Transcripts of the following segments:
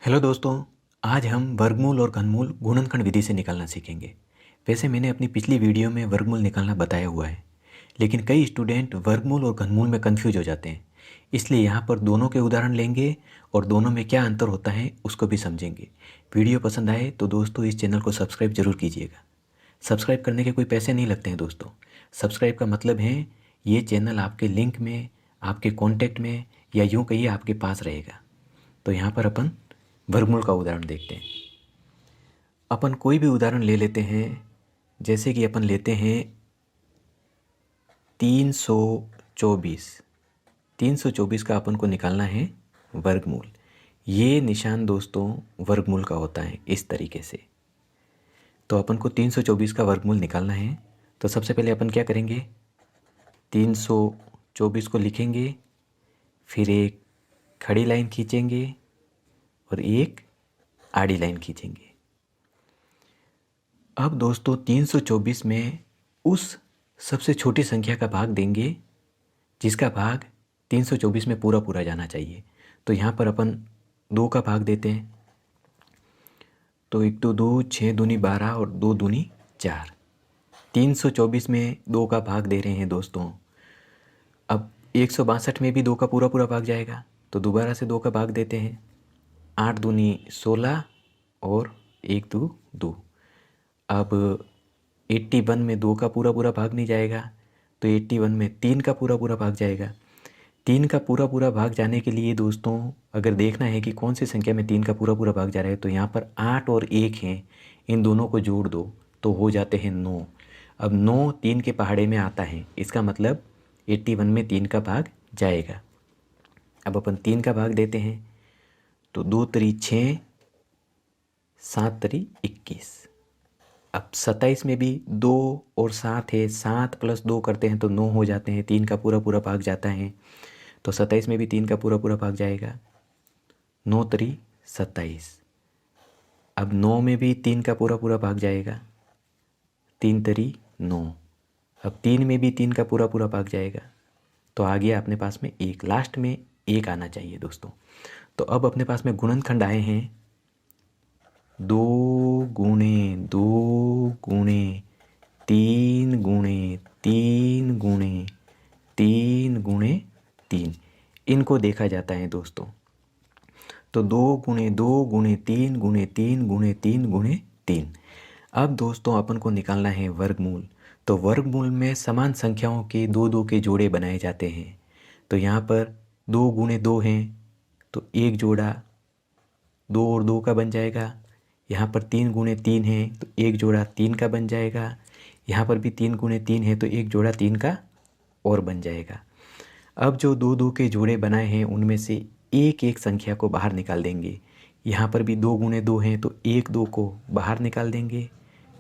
Hello दोस्तों, आज हम वर्गमूल और घनमूल गुणनखंड विधि से निकालना सीखेंगे। वैसे मैंने अपनी पिछली वीडियो में वर्गमूल निकालना बताया हुआ है, लेकिन कई स्टूडेंट वर्गमूल और घनमूल में कंफ्यूज हो जाते हैं। इसलिए यहाँ पर दोनों के उदाहरण लेंगे और दोनों में क्या अंतर होता है उसको भी समझेंगे। वीडियो पसंद आए तो दोस्तों इस चैनल को सब्सक्राइब जरूर कीजिएगा। सब्सक्राइब करने के कोई पैसे नहीं लगते हैं दोस्तों। सब्सक्राइब का मतलब है ये चैनल आपके लिंक में, आपके कॉन्टैक्ट में या यूँ कहिए आपके पास रहेगा। तो यहाँ पर अपन वर्गमूल का उदाहरण देखते हैं। अपन कोई भी उदाहरण ले लेते हैं, जैसे कि अपन लेते हैं 324। 324 का अपन को निकालना है वर्गमूल। ये निशान दोस्तों वर्गमूल का होता है इस तरीके से। तो अपन को 324 का वर्गमूल निकालना है, तो सबसे पहले अपन क्या करेंगे, 324 को लिखेंगे, फिर एक खड़ी लाइन खींचेंगे और एक आड़ी लाइन खींचेंगे। अब दोस्तों 324 में उस सबसे छोटी संख्या का भाग देंगे जिसका भाग 324 में पूरा पूरा जाना चाहिए। तो यहाँ पर अपन 2 का भाग देते हैं, तो 1 2 2, 6 दूनी 12 और 2 दूनी 4। 324 में 2 का भाग दे रहे हैं दोस्तों। अब 162 में भी 2 का पूरा पूरा भाग जाएगा, तो दोबारा से 2 का भाग देते हैं। 8 दूनी 16 और 1 2 2। अब 81 में 2 का पूरा पूरा भाग नहीं जाएगा, तो 81 में 3 का पूरा पूरा भाग जाएगा। 3 का पूरा पूरा भाग जाने के लिए दोस्तों अगर देखना है कि कौन सी संख्या में 3 का पूरा पूरा भाग जा रहा है, तो यहाँ पर 8 और 1 हैं, इन दोनों को जोड़ दो तो हो जाते हैं 9। अब 9 3 के पहाड़े में आता है, इसका मतलब 81 में 3 का भाग जाएगा। अब अपन 3 का भाग देते हैं, तो 2 3 6, 7 3 21। अब 27 में भी 2 और 7 है, 7 प्लस 2 करते हैं तो 9 हो जाते हैं, 3 का पूरा पूरा भाग जाता है, तो 27 में भी 3 का पूरा पूरा भाग जाएगा। 9 3 27। अब 9 में भी 3 का पूरा पूरा भाग जाएगा, 3 3 9। अब 3 में भी 3 का पूरा पूरा भाग जाएगा, तो आ गया अपने पास में 1, लास्ट में 1 आना चाहिए दोस्तों। तो अब अपने पास में गुणनखंड आए हैं 2 गुणे 2 गुणे 3 गुणे 3 गुणे 3 गुणे 3, इनको देखा जाता है दोस्तों। तो 2 गुणे 2 गुणे 3 गुणे 3 गुणे 3 गुणे 3। अब दोस्तों अपन को निकालना है वर्गमूल। तो वर्गमूल में समान संख्याओं के 2 2 के जोड़े बनाए जाते हैं। तो यहाँ पर 2 गुणे 2 हैं, तो एक जोड़ा 2 और 2 का बन जाएगा। यहाँ पर 3 गुणे 3 है, तो एक जोड़ा 3 का बन जाएगा। यहाँ पर भी 3 गुणे 3 है, तो एक जोड़ा 3 का और बन जाएगा। अब जो 2 2 के जोड़े बनाए हैं उनमें से एक एक संख्या को बाहर निकाल देंगे। यहाँ पर भी 2 गुणे 2 हैं, तो एक 2 को बाहर निकाल देंगे,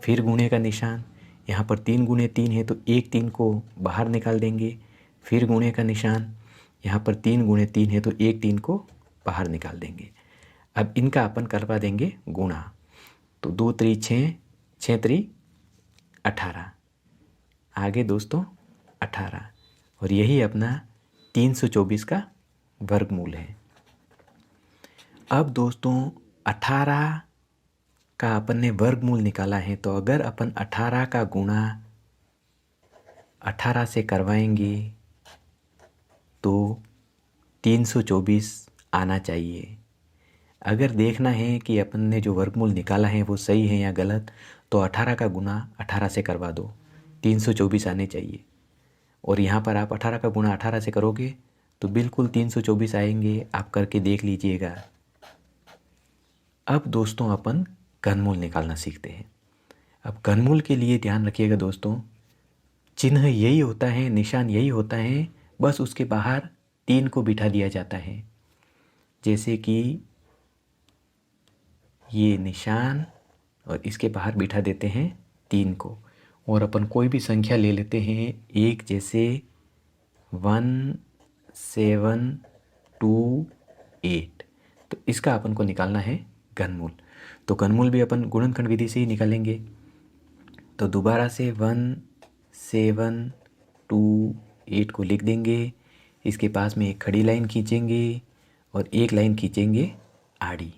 फिर गुणे का निशान। यहाँ पर 3 गुणे 3 है, तो एक 3 को बाहर निकाल देंगे, फिर गुणे का निशान। यहाँ पर 3 गुणे 3 है, तो एक 3 को बाहर निकाल देंगे। अब इनका अपन करवा देंगे गुणा। तो 2 3 6, 6 3 18, आगे दोस्तों 18, और यही अपना 324 का वर्गमूल है। अब दोस्तों 18 का अपन ने वर्गमूल निकाला है, तो अगर अपन 18 का गुणा 18 से करवाएंगे तो 324 आना चाहिए। अगर देखना है कि अपन ने जो वर्गमूल निकाला है वो सही है या गलत, तो 18 का गुणा 18 से करवा दो, 324 आने चाहिए। और यहाँ पर आप 18 का गुणा 18 से करोगे तो बिल्कुल 324 आएंगे, आप करके देख लीजिएगा। अब दोस्तों अपन घनमूल निकालना सीखते हैं। अब घनमूल के लिए ध्यान रखिएगा दोस्तों, चिन्ह यही होता है, निशान यही होता है, बस उसके बाहर 3 को बिठा दिया जाता है। जैसे कि ये निशान और इसके बाहर बिठा देते हैं 3 को, और अपन कोई भी संख्या ले लेते हैं, एक जैसे 1 7 2 8, तो इसका अपन को निकालना है घनमूल। तो घनमूल भी अपन गुणनखंड विधि से ही निकालेंगे। तो दोबारा से 1 7 2 8 को लिख देंगे, इसके पास में एक खड़ी लाइन खींचेंगे और एक लाइन खींचेंगे आड़ी।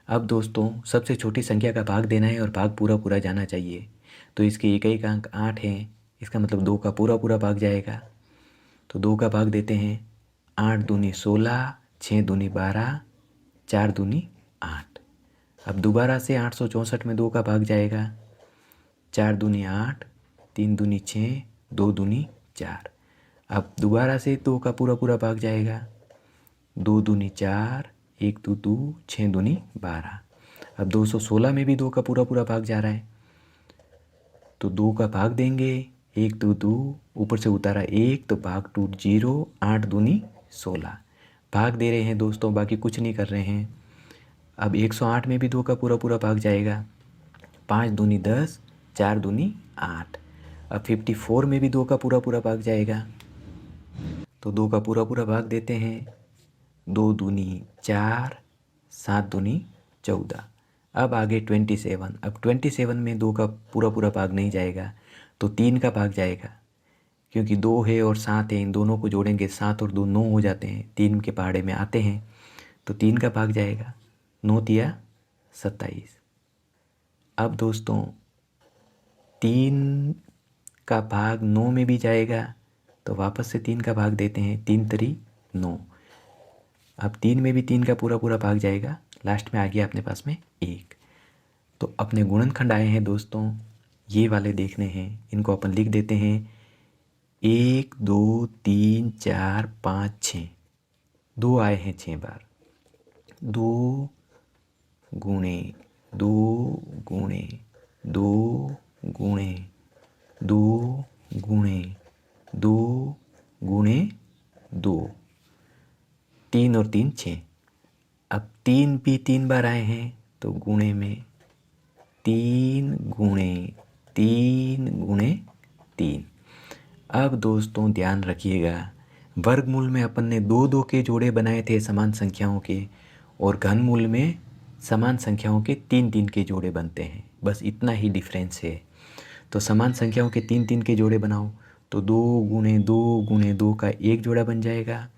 अब दोस्तों सबसे छोटी संख्या का भाग देना है और भाग पूरा पूरा जाना चाहिए। तो इसके एक अंक 8 है, इसका मतलब 2 का पूरा पूरा भाग जाएगा। तो 2 का भाग देते हैं। 8 दूनी 16, 6 दूनी 12, 4 दूनी 8। अब दोबारा से 864 में 2 का भाग जाएगा। 4 दूनी 8, 3 दूनी 6, 2 दूनी 4। अब दोबारा से 2 का पूरा पूरा भाग जाएगा। 2 दूनी 4, 1 2 2, 6 दूनी 12। अब 216 में भी 2 का पूरा पूरा भाग जा रहा है, तो 2 का भाग देंगे। 1 2 2, ऊपर से उतारा 1, तो भाग टूट 0। 8 दूनी 16 भाग दे रहे हैं दोस्तों, बाकी कुछ नहीं कर रहे हैं। अब 108 में भी 2 का पूरा पूरा भाग जाएगा। 5 दूनी 10, 4 दूनी 8। अब 54 में भी 2 का पूरा पूरा भाग जाएगा, तो 2 का पूरा पूरा भाग देते हैं। 2 दूनी 4, 7 दूनी 14। अब आगे 27। अब 27 में 2 का पूरा पूरा भाग नहीं जाएगा, तो 3 का भाग जाएगा, क्योंकि 2 है और 7 है, इन दोनों को जोड़ेंगे 7 और 2 9 हो जाते हैं, 3 के पहाड़े में आते हैं, तो 3 का भाग जाएगा। 9 तिया 27। अब दोस्तों 3 का भाग 9 में भी जाएगा, तो वापस से 3 का भाग देते हैं। 3 3 9। अब 3 में भी 3 का पूरा पूरा भाग जाएगा, लास्ट में आ गया अपने पास में 1। तो अपने गुणनखंड आए हैं दोस्तों, ये वाले देखने हैं, इनको अपन लिख देते हैं। 1 2 3 4 5 6। 2 आए हैं 6 बार। 2 गुणे 2 गुणे 2 गुणे 2 गुणे 2 गुणे 2। 3 और 3 6। अब 3 भी 3 बार आए हैं, तो गुणे में 3 गुणे 3 गुणे 3। अब दोस्तों ध्यान रखिएगा, वर्गमूल में अपन ने 2 2 के जोड़े बनाए थे समान संख्याओं के, और घनमूल में समान संख्याओं के 3 3 के जोड़े बनते हैं। बस इतना ही डिफरेंस है। तो समान संख्याओं के 3 3 के जोड़े बनाओ, तो 2 गुणे 2 गुणे 2 का एक जोड़ा बन जाएगा।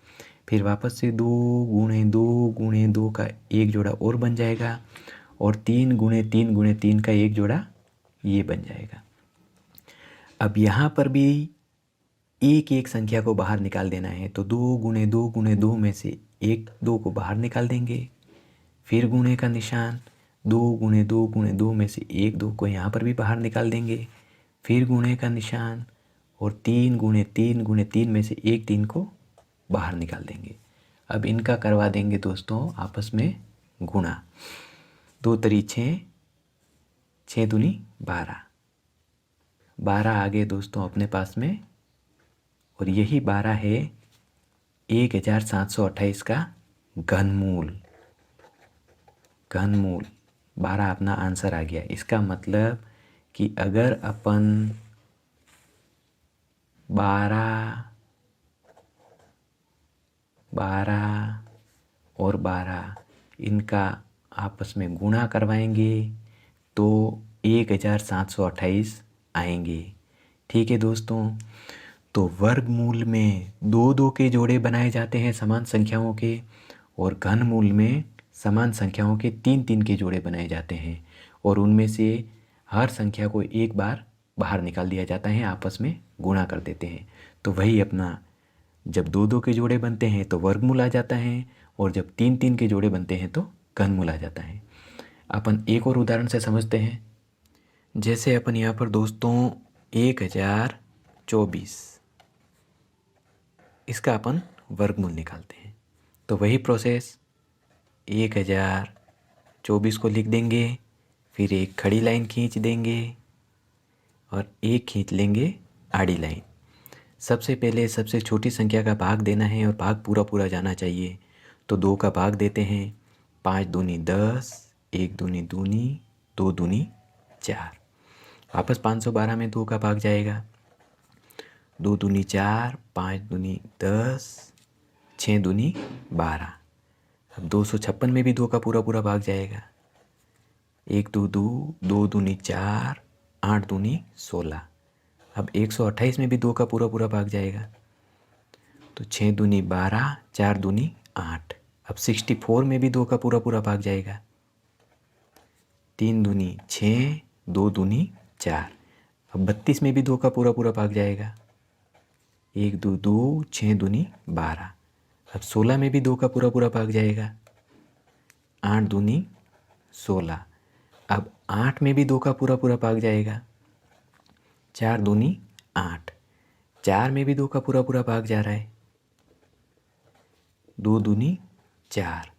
फिर वापस से 2 गुणे 2 गुणे 2 का एक जोड़ा और बन जाएगा, और 3 गुणे 3 गुणे 3 का एक जोड़ा ये बन जाएगा। अब यहाँ पर भी एक एक संख्या को बाहर निकाल देना है, तो 2 गुणे 2 गुणे 2 में से 1 2 को बाहर निकाल देंगे। फिर गुणे का निशान, 2 गुणे 2 गुणे 2 में से 1 2 को यहाँ पर भी बाहर निकाल देंगे। फिर गुणे का निशान, और 3 गुणे 3 गुणे 3 में से 1 3 को बाहर निकाल देंगे। अब इनका करवा देंगे दोस्तों आपस में गुणा। 2 3 6, 6 दूनी 12। 12 आ गए दोस्तों अपने पास में, और यही 12 है 1728 का घनमूल। घनमूल 12 अपना आंसर आ गया। इसका मतलब कि अगर अपन 12 12 और 12 इनका आपस में गुणा करवाएंगे, तो 1728 आएंगे। ठीक है दोस्तों, तो वर्गमूल में 2 2 के जोड़े बनाए जाते हैं समान संख्याओं के, और घनमूल में समान संख्याओं के 3 3 के जोड़े बनाए जाते हैं, और उनमें से हर संख्या को एक बार बाहर निकाल दिया जाता है, आपस में गुणा कर देते हैं। तो वही अपना, जब 2 2 के जोड़े बनते हैं तो वर्गमूल आ जाता है, और जब 3 3 के जोड़े बनते हैं तो घनमूल आ जाता है। अपन एक और उदाहरण से समझते हैं। जैसे अपन यहाँ पर दोस्तों 1024, इसका अपन वर्गमूल निकालते हैं। तो वही प्रोसेस, 1024 को लिख देंगे, फिर एक खड़ी लाइन खींच देंगे और एक खींच लेंगे आड़ी लाइन। सबसे पहले सबसे छोटी संख्या का भाग देना है और भाग पूरा पूरा जाना चाहिए। तो 2 का भाग देते हैं। 5 दूनी 10, 1 दूनी दूनी, 2 दूनी 4। वापस 512 में 2 का भाग जाएगा। 2 दूनी 4, 5 दूनी 10, 6 दूनी 12। अब 256 में भी 2 का पूरा पूरा भाग जाएगा। 1 2 2, 2 दूनी 4, 8 दूनी 16। अब 128 में भी 2 का पूरा पूरा भाग जाएगा। तो 6 दूनी 12, 4 दूनी 8। अब 64 में भी 2 का पूरा पूरा भाग जाएगा। तीन दूनी 6, 2 दूनी 4। अब 32 में भी 2 का पूरा पूरा भाग जाएगा। 1 2 2, 6 दूनी 12। अब 16 में भी 2 का पूरा पूरा भाग जाएगा। 8 दूनी 16। अब 8 में भी 2 का पूरा पूरा भाग जाएगा। 4 दूनी 8। 4 में भी 2 का पूरा पूरा भाग जा रहा है। 2 दूनी 4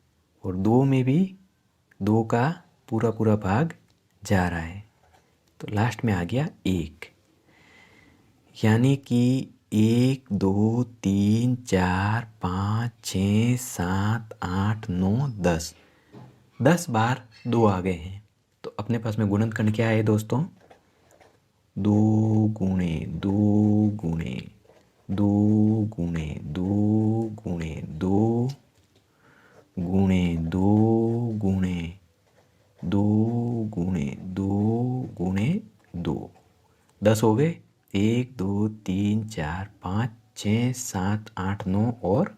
और 2 में भी 2 का पूरा पूरा भाग जा रहा है। तो लास्ट में आ गया 1। यानी कि 1 2 3 4 5 6 7 8 9 10। 10 बार 2 आ गए हैं। तो अपने पास में गुणनखंड क्या है दोस्तों? 2 गुणे 2 गुणे 2 गुणे 2 गुणे 2 गुणे 2 गुणे 2 गुणे 2 गुणे 2। 10 हो गए। 1 2 3 4 5 6 7 8 9 और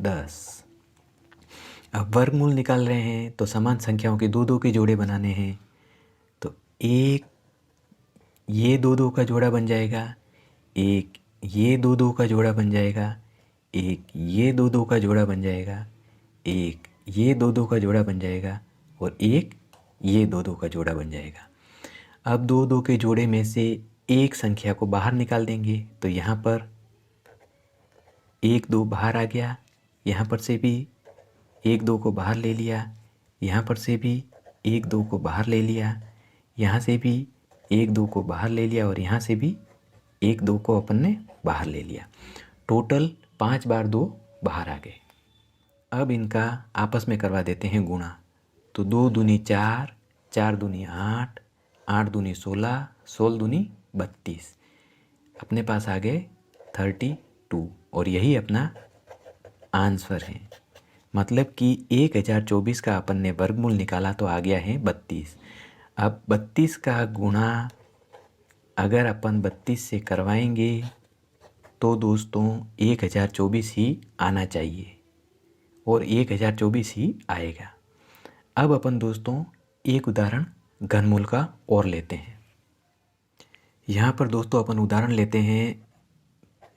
10। अब वर्गमूल निकाल रहे हैं तो समान संख्याओं के 2 2 के जोड़े बनाने हैं। तो एक ये 2 2 का जोड़ा बन जाएगा, एक ये 2 2 का जोड़ा बन जाएगा, एक ये 2 2 का जोड़ा बन जाएगा, एक ये 2 2 का जोड़ा बन जाएगा और एक ये 2 2 का जोड़ा बन जाएगा। अब 2 2 के जोड़े में से एक संख्या को बाहर निकाल देंगे। तो यहाँ पर 1 2 बाहर आ गया, यहाँ पर से भी 1 2 को बाहर ले लिया, यहाँ पर से भी 1 2 को बाहर ले लिया, यहाँ से भी 1 2 को बाहर ले लिया और यहाँ से भी 1 2 को अपन ने बाहर ले लिया। टोटल 5 बार 2 बाहर आ गए। अब इनका आपस में करवा देते हैं गुणा। तो 2 दूनी 4, 4 दूनी 8, 8 दूनी 16, 16 दूनी 32। अपने पास आ गए 32 और यही अपना आंसर है। मतलब कि 1024 का अपन ने वर्गमूल निकाला तो आ गया है 32। अब 32 का गुणा अगर अपन 32 से करवाएंगे तो दोस्तों 1024 ही आना चाहिए और 1024 ही आएगा। अब अपन दोस्तों एक उदाहरण घनमूल का और लेते हैं। यहाँ पर दोस्तों अपन उदाहरण लेते हैं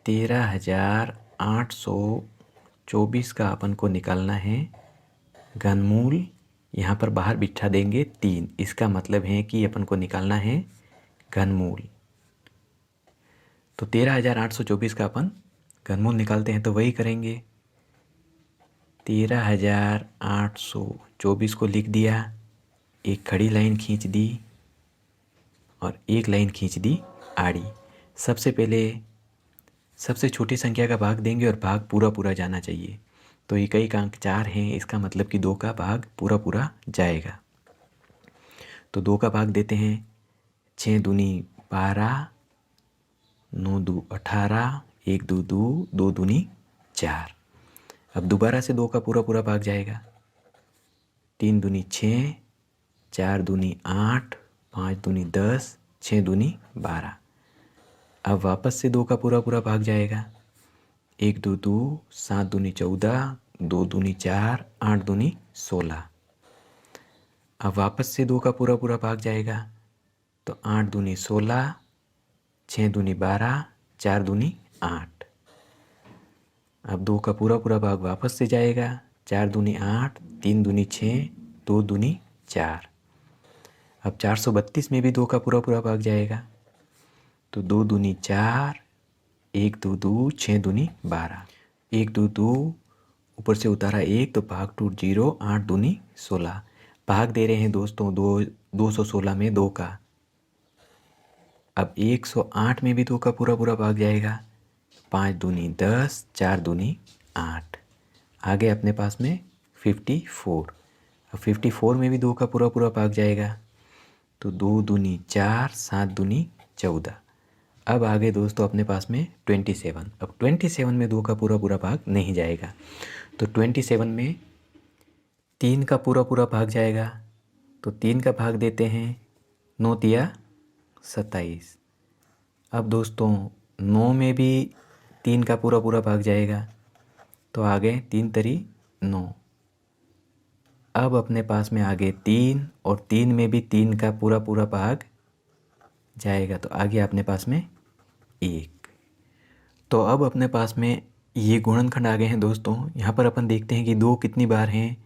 13,824 का अपन को निकालना है घनमूल। यहाँ पर बाहर बिठा देंगे 3। इसका मतलब है कि अपन को निकालना है घनमूल। तो 13,824 का अपन घनमूल निकालते हैं तो वही करेंगे। 13,824 को लिख दिया, एक खड़ी लाइन खींच दी और एक लाइन खींच दी आड़ी। सबसे पहले सबसे छोटी संख्या का भाग देंगे और भाग पूरा पूरा जाना चाहिए। तो इकाई का अंक 4 है, इसका मतलब कि 2 का भाग पूरा पूरा जाएगा। तो 2 का भाग देते हैं। 6 दूनी 12, 9 दू 18, 1 2 2, 2 दूनी 4। अब दोबारा से 2 का पूरा पूरा भाग जाएगा। 3 दूनी 6, 4 दूनी 8, 5 दूनी 10, 6 दूनी 12। अब वापस से 2 का पूरा पूरा भाग जाएगा। 1 2 2, 7 दूनी 14, 2 दूनी 4, 8 दूनी 16। अब वापस से 2 का पूरा पूरा भाग जाएगा। तो 8 दूनी 16, 6 दूनी 12, 4 दूनी 8। अब 2 का पूरा पूरा भाग वापस से जाएगा। 4 दूनी 8, 3 दूनी 6, 2 दूनी 4। अब 432 में भी 2 का पूरा पूरा भाग जाएगा। तो 2 दूनी 4, 1 2 2, 6 दूनी 12। 1 2 2 ऊपर से उतारा 1 तो भाग टूट 0, 8 दूनी 16। भाग दे रहे हैं दोस्तों 216 में 2 का। अब 108 में भी 2 का पूरा पूरा भाग जाएगा। 5 दूनी 10, 4 दूनी 8। आगे अपने पास में 54। अब 54 में भी 2 का पूरा पूरा भाग जाएगा। तो 2 दूनी 4, 7 दूनी 14। अब आगे दोस्तों अपने पास में 27। अब 27 में 2 का पूरा पूरा भाग नहीं जाएगा। तो 27 में 3 का पूरा पूरा भाग जाएगा। तो 3 का भाग देते हैं। 9 तिया 27। अब दोस्तों 9 में भी 3 का पूरा पूरा भाग जाएगा। तो आ गए 3 तरी 9। अब अपने पास में आगे 3 और 3 में भी 3 का पूरा पूरा भाग जाएगा, तो आगे अपने पास में 1। तो अब अपने पास में ये गुणनखंड आ गए हैं दोस्तों। यहाँ पर अपन देखते हैं कि 2 कितनी बार हैं।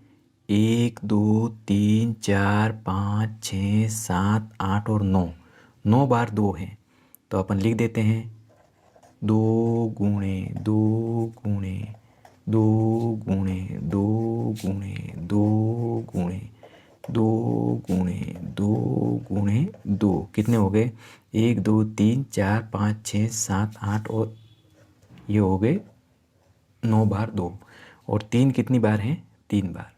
1 2 3 4 5 6 7 8 और 9, 9 बार 2 हैं। तो अपन लिख देते हैं 2 गुणे 2 गुणे 2 गुणे 2 गुणे 2 गुणे 2 गुणे 2 गुणे 2 कितने हो गए? 1 2 3 4 5 6 7 8 और ये हो गए 9 बार 2। और 3 कितनी बार हैं? 3 बार।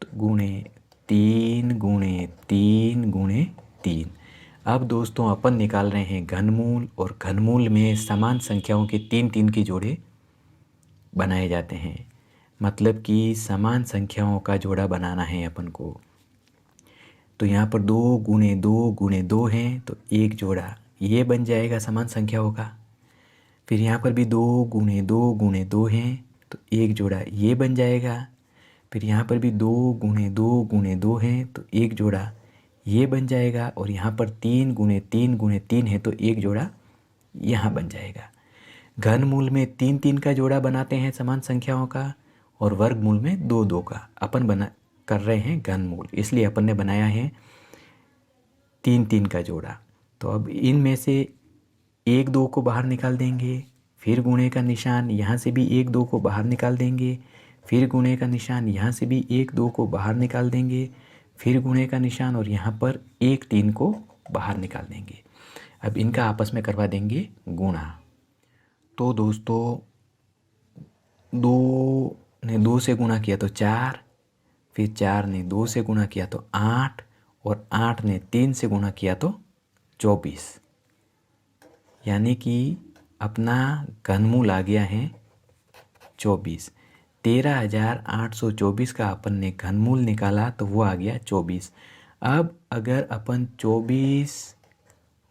तो गुणे 3 गुणे 3 गुणे 3। अब दोस्तों अपन निकाल रहे हैं घनमूल, और घनमूल में समान संख्याओं के 3 के जोड़े बनाए जाते हैं। मतलब कि समान संख्याओं का जोड़ा बनाना है अपन को। तो यहाँ पर 2 गुणे 2 गुणे 2 हैं, तो एक जोड़ा ये बन जाएगा समान संख्याओं का। फिर यहाँ पर भी 2 गुणे 2 गुणे 2 हैं, तो एक जोड़ा ये बन जाएगा। फिर यहाँ पर भी 2 गुणे 2 गुणे 2 हैं, तो एक जोड़ा ये बन जाएगा। और यहाँ पर 3 गुणे 3 गुणे 3 है, तो एक जोड़ा यहाँ बन जाएगा। घनमूल में 3 का जोड़ा बनाते हैं समान संख्याओं का, और वर्गमूल में 2 का। अपन कर रहे हैं घनमूल, इसलिए अपन ने बनाया है 3 का जोड़ा। तो अब इनमें से 1 2 को बाहर निकाल देंगे, फिर गुणे का निशान यहाँ से भी 1 2 को बाहर निकाल देंगे, फिर गुणे का निशान यहाँ से भी 1 2 को बाहर निकाल देंगे, फिर गुणे का निशान और यहाँ पर 1 3 को बाहर निकाल देंगे। अब इनका आपस में करवा देंगे गुणा। तो दोस्तों 2 ने 2 से गुणा किया तो 4, फिर 4 ने 2 से गुणा किया तो 8, और 8 ने 3 से गुणा किया तो 24। यानी कि अपना घनमूल आ गया है 24। 13,824 का अपन ने घनमूल निकाला तो वो आ गया 24। अब अगर अपन 24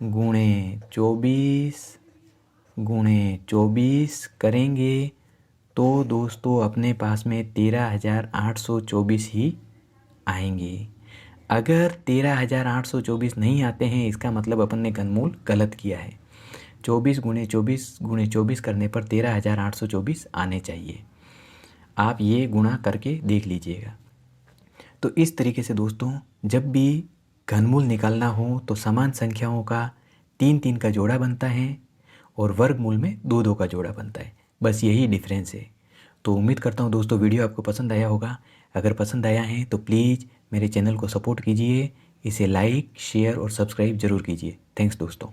गुणे 24 गुणे 24 करेंगे तो दोस्तों अपने पास में 13,824 ही आएंगे। अगर 13,824 नहीं आते हैं, इसका मतलब अपन ने घनमूल गलत किया है। 24 गुणे 24 गुणे 24 करने पर 13,824 आने चाहिए। आप ये गुणा करके देख लीजिएगा। तो इस तरीके से दोस्तों जब भी घनमूल निकालना हो तो समान संख्याओं का 3 का जोड़ा बनता है, और वर्गमूल में 2 का जोड़ा बनता है। बस यही डिफरेंस है। तो उम्मीद करता हूँ दोस्तों वीडियो आपको पसंद आया होगा। अगर पसंद आया है तो प्लीज़ मेरे चैनल को सपोर्ट कीजिए, इसे लाइक शेयर और सब्सक्राइब ज़रूर कीजिए। थैंक्स दोस्तों।